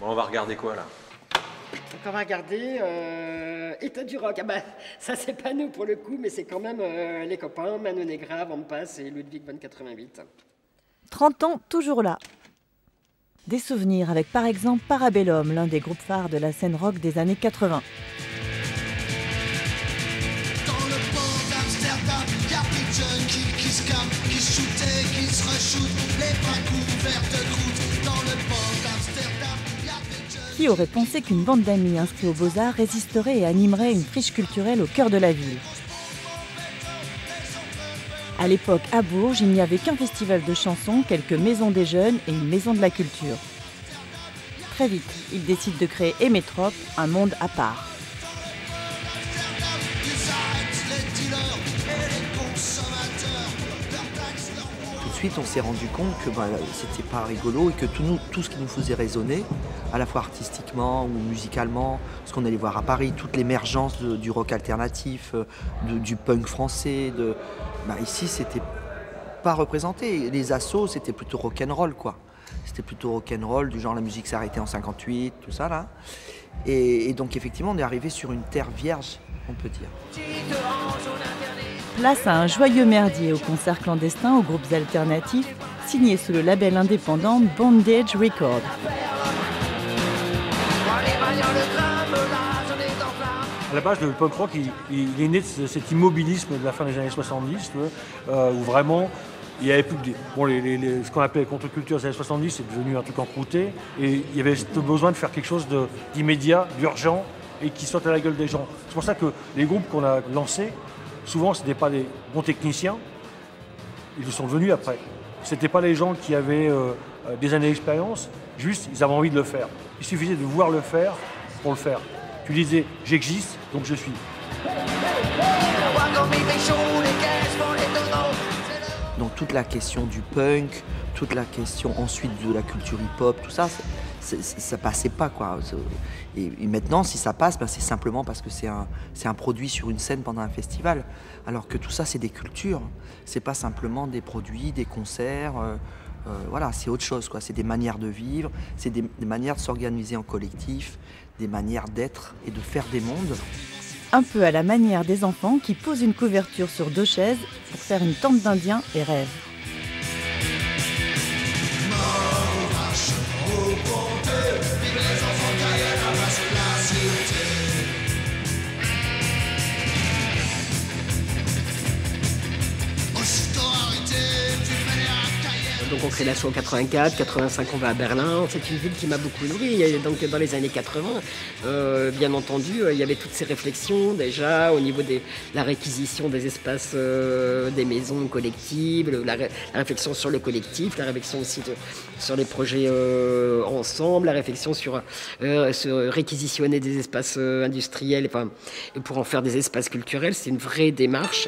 Bon, on va regarder quoi là? Donc on va regarder État du rock. Ah bah ça c'est pas nous pour le coup, mais c'est quand même les copains, Manon Negra, Vampas et Ludwig von 88. 30 ans, toujours là. Des souvenirs avec par exemple Parabellum, l'un des groupes phares de la scène rock des années 80. Dans le port d'Amsterdam, y'a plus de jeunes qui se camment, qui se shootaient, qui se re-shootent, les bras couverts de croûte. Dans le port d'Amsterdam, y'a plus de jeunes... Qui aurait pensé qu'une bande d'amis inscrits aux Beaux-Arts résisterait et animerait une friche culturelle au cœur de la ville? À l'époque, à Bourges, il n'y avait qu'un festival de chansons, quelques maisons des jeunes et une maison de la culture. Très vite, ils décident de créer Emetrop, un monde à part. Tout de suite, on s'est rendu compte que c'était pas rigolo et que tout ce qui nous faisait résonner, à la fois artistiquement ou musicalement, ce qu'on allait voir à Paris, toute l'émergence du rock alternatif, du punk français, ici, c'était pas représenté. Les assos, c'était plutôt rock'n'roll, quoi. C'était plutôt rock'n'roll, du genre la musique s'est arrêtée en 58, tout ça, là. Et donc, effectivement, on est arrivé sur une terre vierge, on peut dire. Place à un joyeux merdier au concert clandestin aux groupes alternatifs, signé sous le label indépendant Bondage Records. À la base, le punk rock, il est né de cet immobilisme de la fin des années 70, où vraiment, il y avait plus ce qu'on appelait contre-culture des années 70, c'est devenu un truc encrouté, et il y avait ce besoin de faire quelque chose d'immédiat, d'urgent, et qui saute à la gueule des gens. C'est pour ça que les groupes qu'on a lancés, souvent, ce n'étaient pas des bons techniciens, ils le sont devenus après. Ce n'étaient pas les gens qui avaient des années d'expérience, juste, ils avaient envie de le faire. Il suffisait de voir le faire pour le faire. Tu disais, j'existe, donc je suis. Donc toute la question du punk, toute la question ensuite de la culture hip-hop, tout ça, ça passait pas, quoi. Et maintenant, si ça passe, c'est simplement parce que c'est un produit sur une scène pendant un festival. Alors que tout ça, c'est des cultures. C'est pas simplement des produits, des concerts. Voilà, c'est autre chose, quoi. C'est des manières de vivre, c'est des manières de s'organiser en collectif, des manières d'être et de faire des mondes. Un peu à la manière des enfants qui posent une couverture sur 2 chaises pour faire une tente d'Indien et rêvent. Donc on crée l'asso en 84, 85 on va à Berlin. C'est une ville qui m'a beaucoup nourri. Et donc dans les années 80, bien entendu, il y avait toutes ces réflexions déjà au niveau de la réquisition des espaces, des maisons collectives, la réflexion sur le collectif, la réflexion aussi sur les projets ensemble, la réflexion sur se réquisitionner des espaces industriels pour en faire des espaces culturels. C'est une vraie démarche.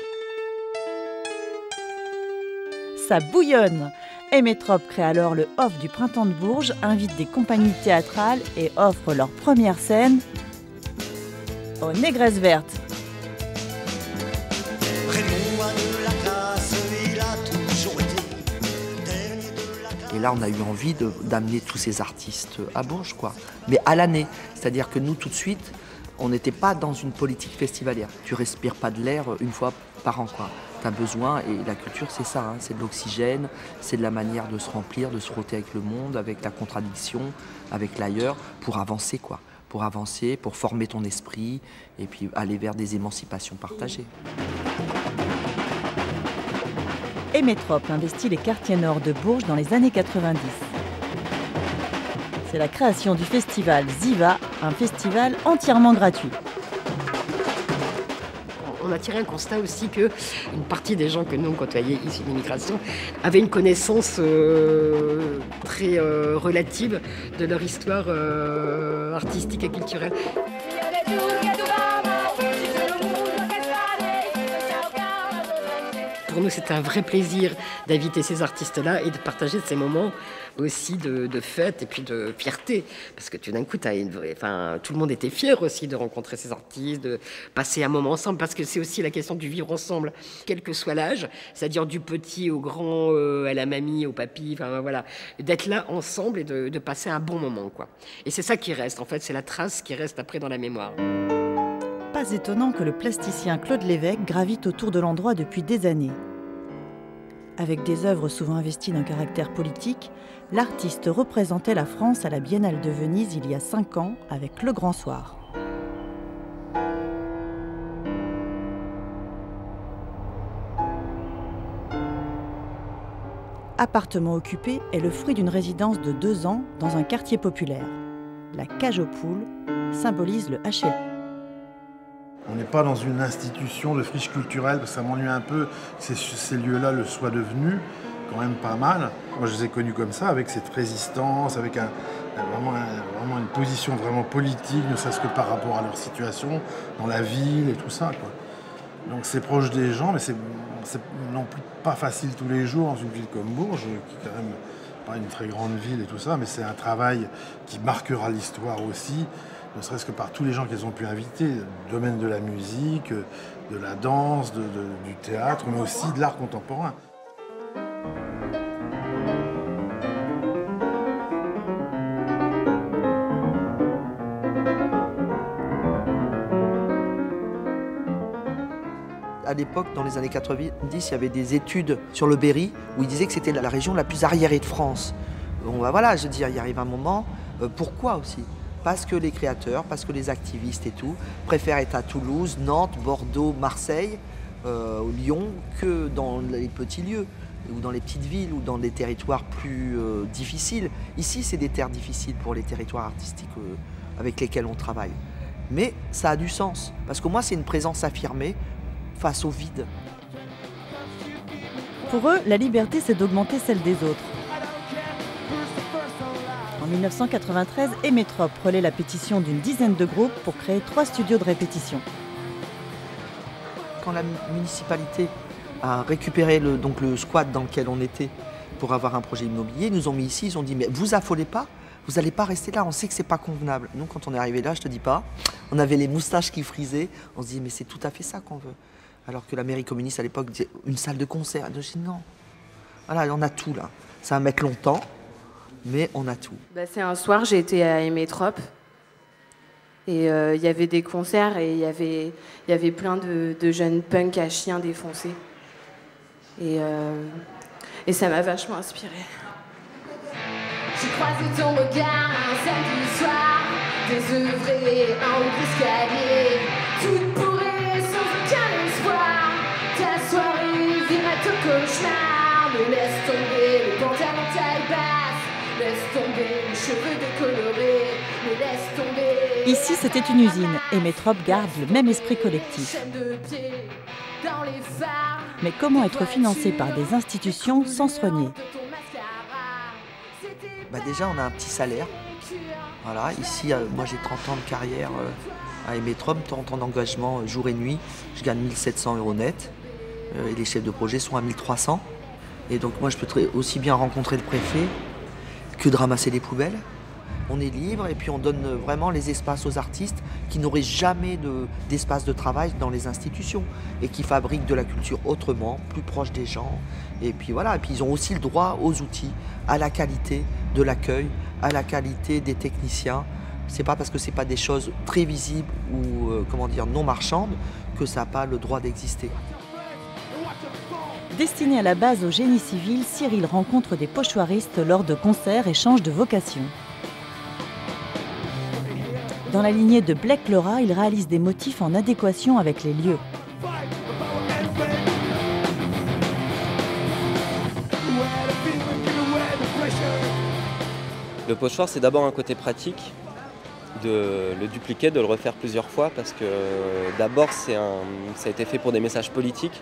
Ça bouillonne! Emetrop crée alors le Off du Printemps de Bourges, invite des compagnies théâtrales et offre leur première scène aux Négresses Vertes. Et là, on a eu envie d'amener tous ces artistes à Bourges, quoi. Mais à l'année. C'est-à-dire que nous, tout de suite, on n'était pas dans une politique festivalière. Tu respires pas de l'air une fois par an, quoi. Tu as besoin, et la culture, c'est ça, hein, c'est de l'oxygène, c'est de la manière de se remplir, de se frotter avec le monde, avec la contradiction, avec l'ailleurs, pour avancer, quoi. Pour avancer, pour former ton esprit, et puis aller vers des émancipations partagées. Emetrop investit les quartiers nord de Bourges dans les années 90. C'est la création du festival Ziva, un festival entièrement gratuit. On a tiré un constat aussi qu'une partie des gens que nous on côtoyait issus de l'immigration avaient une connaissance très relative de leur histoire artistique et culturelle. Pour nous, c'était un vrai plaisir d'inviter ces artistes-là et de partager ces moments aussi de fête et puis de fierté. Parce que tout d'un coup, tout le monde était fier aussi de rencontrer ces artistes, de passer un moment ensemble. Parce que c'est aussi la question du vivre ensemble, quel que soit l'âge, c'est-à-dire du petit au grand, à la mamie, au papy, enfin voilà, d'être là ensemble et de passer un bon moment, quoi. Et c'est ça qui reste, en fait, c'est la trace qui reste après dans la mémoire. Pas étonnant que le plasticien Claude Lévesque gravite autour de l'endroit depuis des années. Avec des œuvres souvent investies d'un caractère politique, l'artiste représentait la France à la Biennale de Venise il y a 5 ans avec Le Grand Soir. Appartement occupé est le fruit d'une résidence de 2 ans dans un quartier populaire. La cage aux poules symbolise le HLM. On n'est pas dans une institution de friche culturelle, parce que ça m'ennuie un peu que ces lieux-là le soient devenus, quand même pas mal. Moi, je les ai connus comme ça, avec cette résistance, avec vraiment une position vraiment politique, ne serait-ce que par rapport à leur situation dans la ville et tout ça, quoi. Donc c'est proche des gens, mais c'est non plus pas facile tous les jours dans une ville comme Bourges, qui est quand même pas une très grande ville et tout ça, mais c'est un travail qui marquera l'histoire aussi, ne serait-ce que par tous les gens qu'ils ont pu inviter, du domaine de la musique, de la danse, du théâtre, mais aussi de l'art contemporain. À l'époque, dans les années 90, il y avait des études sur le Berry où ils disaient que c'était la région la plus arriérée de France. Bon, bah voilà, je veux dire, il arrive un moment. Pourquoi aussi? Parce que les créateurs, parce que les activistes et tout préfèrent être à Toulouse, Nantes, Bordeaux, Marseille, Lyon, que dans les petits lieux, ou dans les petites villes, ou dans des territoires plus difficiles. Ici, c'est des terres difficiles pour les territoires artistiques avec lesquels on travaille. Mais ça a du sens, parce qu'au moins c'est une présence affirmée face au vide. Pour eux, la liberté, c'est d'augmenter celle des autres. En 1993, Emetrop relaie la pétition d'une dizaine de groupes pour créer 3 studios de répétition. Quand la municipalité a récupéré le squat dans lequel on était pour avoir un projet immobilier, ils nous ont mis ici, ils ont dit « mais vous affolez pas, vous n'allez pas rester là, on sait que c'est pas convenable ». Nous, quand on est arrivé là, je te dis pas, on avait les moustaches qui frisaient, on se dit « mais c'est tout à fait ça qu'on veut ». Alors que la mairie communiste à l'époque disait une salle de concert. Je dis non. Voilà, on a tout là. Ça va mettre longtemps, mais on a tout. C'est un soir, j'ai été à Emetrop. Et il y avait des concerts et il y avait plein de jeunes punks à chiens défoncés. Et ça m'a vachement inspirée. J'ai croisé ton regard un samedi soir, désœuvré en haut de l'escalier, toute bourrée sans aucun espoir. Ta soirée virait au cauchemar. Me laisse tomber le pantalon taille basse, laisse tomber les cheveux décolorés, me laisse tomber. Ici, c'était une usine et Emetrop garde le même esprit collectif. Mais comment être financé par des institutions sans se renier? Déjà, on a un petit salaire. Voilà, ici, moi j'ai 30 ans de carrière à Emetrop, 30 ans d'engagement jour et nuit. Je gagne 1 700 € net. Et les chefs de projet sont à 1 300. Et donc moi, je peux aussi bien rencontrer le préfet que de ramasser les poubelles. On est libre et puis on donne vraiment les espaces aux artistes qui n'auraient jamais d'espace de travail dans les institutions et qui fabriquent de la culture autrement, plus proche des gens. Et puis voilà, et puis ils ont aussi le droit aux outils, à la qualité de l'accueil, à la qualité des techniciens. C'est pas parce que c'est pas des choses très visibles ou non marchandes que ça n'a pas le droit d'exister. Destiné à la base au génie civil, Cyril rencontre des pochoiristes lors de concerts et change de vocation. Dans la lignée de Blake Laura, il réalise des motifs en adéquation avec les lieux. Le pochoir, c'est d'abord un côté pratique, de le dupliquer, de le refaire plusieurs fois, parce que d'abord, ça a été fait pour des messages politiques.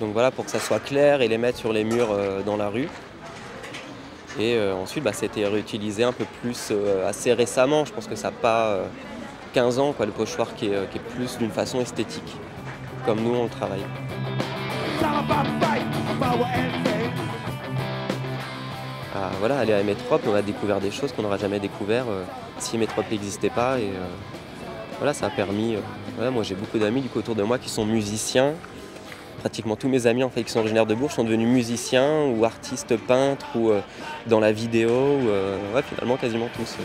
Donc voilà, pour que ça soit clair et les mettre sur les murs dans la rue. Et ensuite, ça a été réutilisé un peu plus assez récemment. Je pense que ça n'a pas 15 ans, le pochoir qui est plus d'une façon esthétique, comme nous on le travaille. Voilà, aller à Métrope, on a découvert des choses qu'on n'aurait jamais découvert si Métrope n'existait pas. Et voilà, ça a permis. Moi, j'ai beaucoup d'amis du coup autour de moi qui sont musiciens. Pratiquement tous mes amis en fait, qui sont originaires de Bourges sont devenus musiciens ou artistes peintres ou dans la vidéo. Finalement, quasiment tous.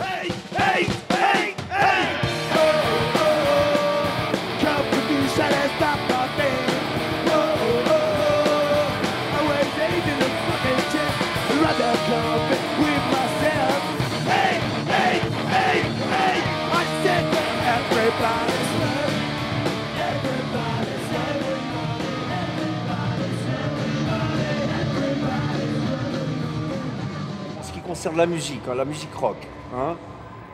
Concerne la musique rock.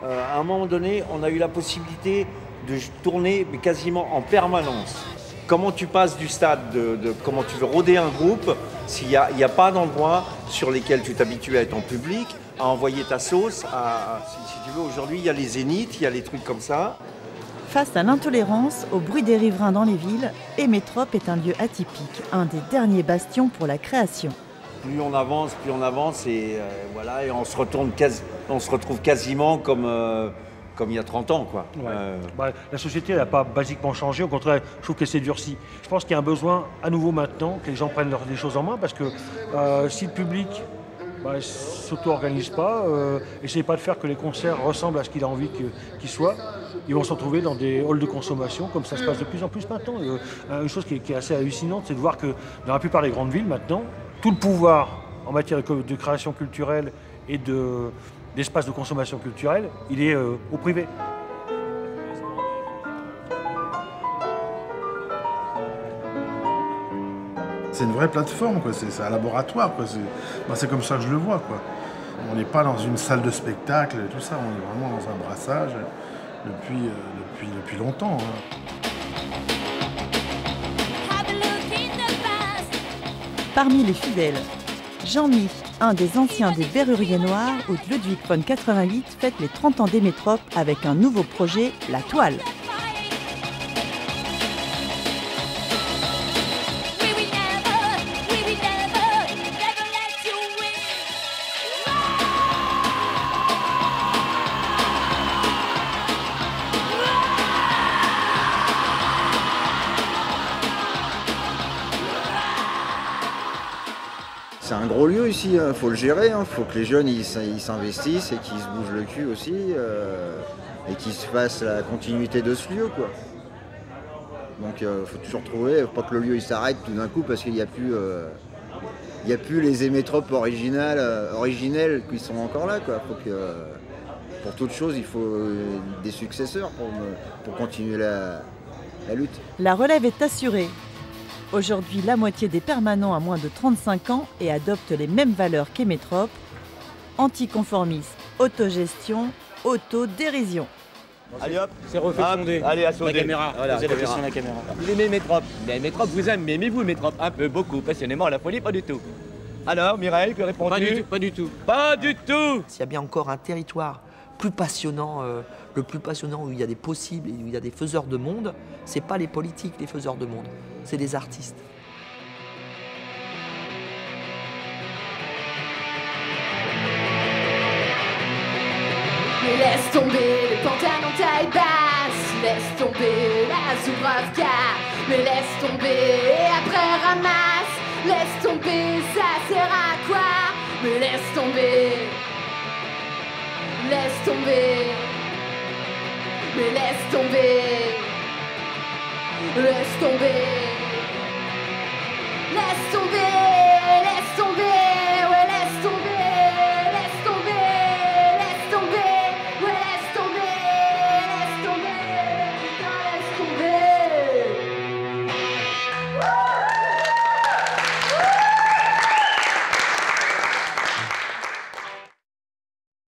À un moment donné, on a eu la possibilité de tourner mais quasiment en permanence. Comment tu passes du stade comment tu veux rôder un groupe s'il n'y a pas d'endroits sur lesquels tu t'habitues à être en public, à envoyer ta sauce, si tu veux, aujourd'hui il y a les zéniths, il y a les trucs comme ça. Face à l'intolérance, au bruit des riverains dans les villes, Métrope est un lieu atypique, un des derniers bastions pour la création. Plus on avance et voilà, et on se retrouve quasiment comme il y a 30 ans, quoi. La société n'a pas basiquement changé, au contraire, je trouve qu'elle s'est durcie. Je pense qu'il y a un besoin à nouveau maintenant que les gens prennent des choses en main parce que si le public ne s'auto-organise pas, n'essaye pas de faire que les concerts ressemblent à ce qu'il a envie qu'ils soient, ils vont se retrouver dans des halls de consommation comme ça se passe de plus en plus maintenant. Une chose qui est assez hallucinante, c'est de voir que dans la plupart des grandes villes maintenant, tout le pouvoir en matière de création culturelle et d'espace de consommation culturelle, il est au privé. C'est une vraie plateforme, quoi. C'est un laboratoire, quoi. C'est comme ça que je le vois, quoi. On n'est pas dans une salle de spectacle et tout ça, on est vraiment dans un brassage depuis longtemps. Parmi les fidèles, Jean-Mi, un des anciens des Verruriers Noirs, où Ludwig von 88 fête les 30 ans des Métropes avec un nouveau projet, La Toile. C'est un gros lieu ici, il faut le gérer, il faut que les jeunes ils s'investissent et qu'ils se bougent le cul aussi et qu'ils se fassent la continuité de ce lieu, quoi. Donc il faut toujours trouver, faut pas que le lieu il s'arrête tout d'un coup parce qu'il n'y a plus les Métropes originelles qui sont encore là, quoi. Faut que, pour toute chose, il faut des successeurs pour continuer la lutte. La relève est assurée. Aujourd'hui, la moitié des permanents a moins de 35 ans et adoptent les mêmes valeurs qu'Métrope. Anticonformisme, autogestion, autodérision. Allez hop, c'est refondé. Allez, assaut la caméra. Voilà, posez la question à la caméra. Vous aimez Métrope? Métrope vous aime, mais aimez-vous Métrope? Un peu, beaucoup, passionnément, la folie, pas du tout. Alors, Mireille, que réponds-tu? Pas du tout. Pas du tout. S'il y a bien encore un territoire plus passionnant, le plus passionnant où il y a des possibles et où il y a des faiseurs de monde, c'est pas les politiques les faiseurs de monde, c'est les artistes. Mais laisse tomber le pantalon taille basse, laisse tomber la Zubrovka, mais laisse tomber et après ramasse, laisse tomber, ça sert à quoi? Mais laisse tomber, laisse tomber, mais laisse tomber, laisse tomber, laisse tomber.